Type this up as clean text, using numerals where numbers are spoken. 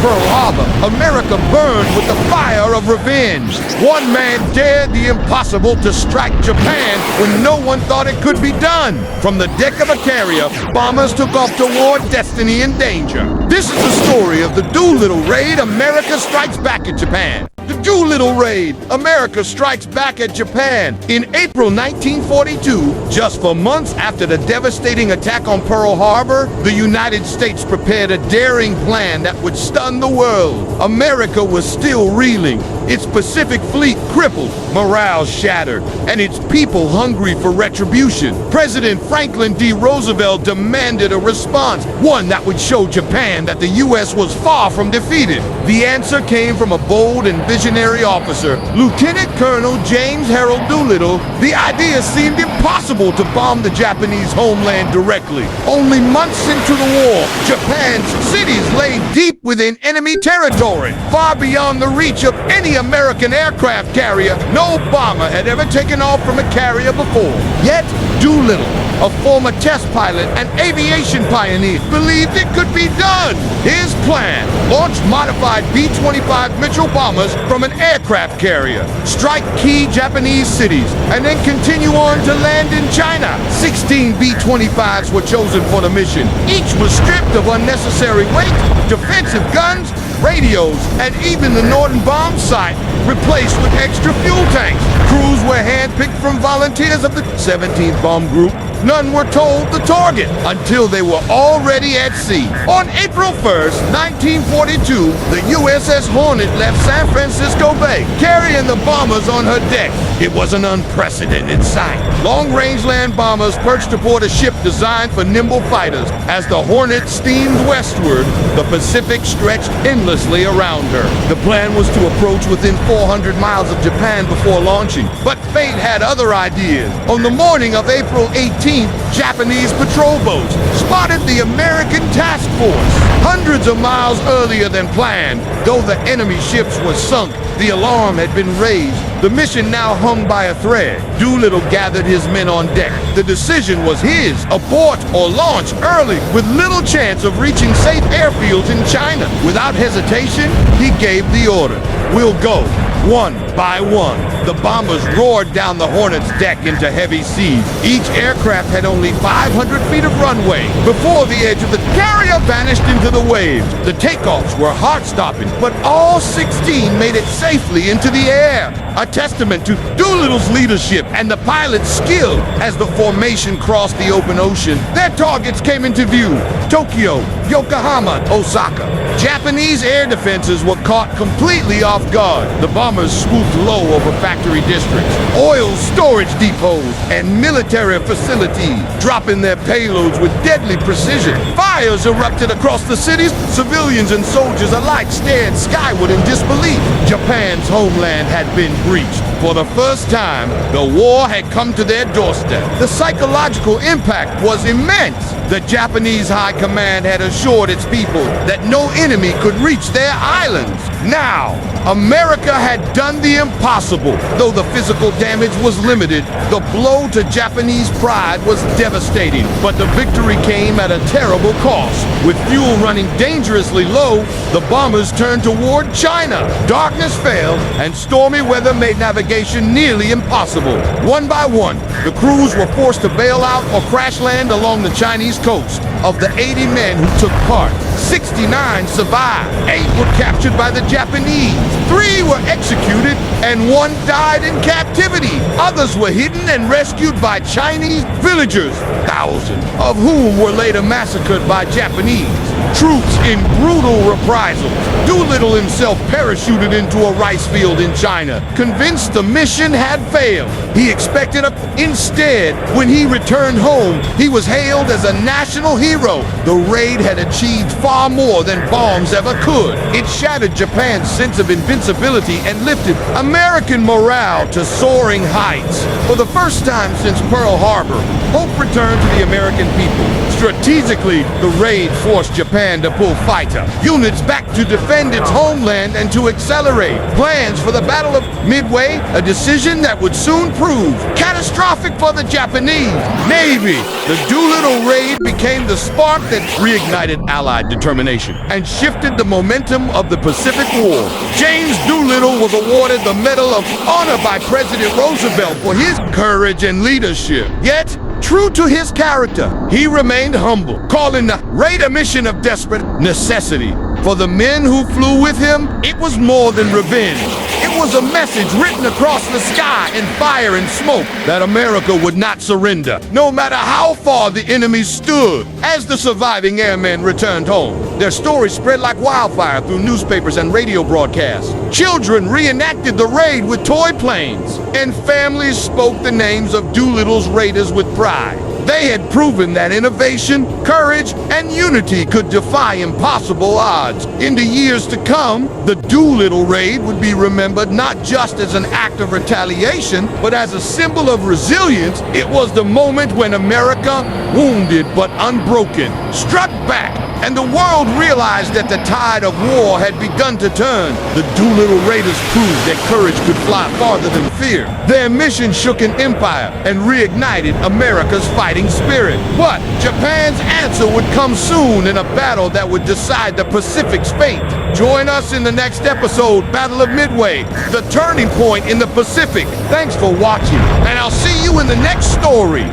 Pearl Harbor, America burned with the fire of revenge. One man dared the impossible to strike Japan when no one thought it could be done. From the deck of a carrier, bombers took off toward destiny and danger. This is the story of the Doolittle raid. America strikes back at Japan. The Doolittle raid. America strikes back at Japan. In April 1942, just 4 months after the devastating attack on Pearl Harbor, the United States prepared a daring plan that would stun the world. America was still reeling, its Pacific Fleet crippled, morale shattered, and its people hungry for retribution. President Franklin D. Roosevelt demanded a response, one that would show Japan that the U.S. was far from defeated. The answer came from a bold and visionary officer, Lieutenant Colonel James Harold Doolittle. The idea seemed impossible to bomb the Japanese homeland directly. Only months into the war, Japan's cities lay deep within enemy territory, far beyond the reach of any American aircraft carrier. No bomber had ever taken off from a carrier before. Yet, Doolittle, a former test pilot and aviation pioneer, believed it could be done. His plan: launch modified B-25 Mitchell bombers from an aircraft carrier, strike key Japanese cities, and then continue on to land in China. 16 B-25s were chosen for the mission. Each was stripped of unnecessary weight, defensive guns, radios, and even the Norton bomb sight replaced with extra fuel tanks. Crews were handpicked from volunteers of the 17th Bomb Group. None were told the target until they were already at sea. On April 1st, 1942, the USS Hornet left San Francisco Bay, carrying the bombers on her deck. It was an unprecedented sight. Long-range land bombers perched aboard a ship designed for nimble fighters. As the Hornet steamed westward, the Pacific stretched endlessly around her. The plan was to approach within 400 miles of Japan before launching, but fate had other ideas. On the morning of April 18th, Japanese patrol boats spotted the American task force. Hundreds of miles earlier than planned, though the enemy ships were sunk, the alarm had been raised. The mission now hung by a thread. Doolittle gathered his men on deck. The decision was his: abort or launch early, with little chance of reaching safe airfields in China. Without hesitation, he gave the order: "We'll go." One by one, the bombers roared down the Hornet's deck into heavy seas. Each aircraft had only 500 feet of runway before the edge of the carrier vanished into the waves. The takeoffs were heart-stopping, but all 16 made it safely into the air, a testament to Doolittle's leadership and the pilot's skill. As the formation crossed the open ocean, their targets came into view: Tokyo, Yokohama, Osaka. Japanese air defenses were caught completely off guard. The bombers swooped low over factory districts, oil storage depots, and military facilities, dropping their payloads with deadly precision. Fires erupted across the cities. Civilians and soldiers alike stared skyward in disbelief. Japan's homeland had been breached. For the first time, the war had come to their doorstep. The psychological impact was immense. The Japanese High Command had assured its people that no enemy could reach their islands. Now, America had done the impossible. Though the physical damage was limited, the blow to Japanese pride was devastating. But the victory came at a terrible cost. With fuel running dangerously low, the bombers turned toward China. Darkness fell, and stormy weather made navigation nearly impossible. One by one, the crews were forced to bail out or crash land along the Chinese coast. Of the 80 men who took part, 69 survived. 8 were captured by the Japanese. 3 were executed, and 1 died in captivity. Others were hidden and rescued by Chinese villagers, thousands of whom were later massacred by Japanese troops in brutal reprisals. Doolittle himself parachuted into a rice field in China, convinced the mission had failed. He expected Instead, when he returned home, he was hailed as a national hero. The raid had achieved far more than bombs ever could. It shattered Japan's sense of invincibility and lifted American morale to soaring heights. For the first time since Pearl Harbor, hope returned to the American people. Strategically, the raid forced Japan to pull fighter units back to defend its homeland and to accelerate plans for the Battle of Midway, a decision that would soon prove catastrophic for the Japanese Navy. The Doolittle raid became the the spark that reignited Allied determination and shifted the momentum of the Pacific War. James Doolittle was awarded the Medal of Honor by President Roosevelt for his courage and leadership. Yet, true to his character, he remained humble, calling the raid a mission of desperate necessity. For the men who flew with him, it was more than revenge. It was a message written across the sky in fire and smoke that America would not surrender, no matter how far the enemy stood. As the surviving airmen returned home, their stories spread like wildfire through newspapers and radio broadcasts. Children reenacted the raid with toy planes, and families spoke the names of Doolittle's raiders with pride. They had proven that innovation, courage, and unity could defy impossible odds. In the years to come, the Doolittle raid would be remembered not just as an act of retaliation, but as a symbol of resilience. It was the moment when America, wounded but unbroken, struck back, and the world realized that the tide of war had begun to turn. The Doolittle Raiders proved that courage could fly farther than fear. Their mission shook an empire and reignited America's fighting spirit. But Japan's answer would come soon in a battle that would decide the Pacific's fate. Join us in the next episode, Battle of Midway, the turning point in the Pacific. Thanks for watching, and I'll see you in the next story.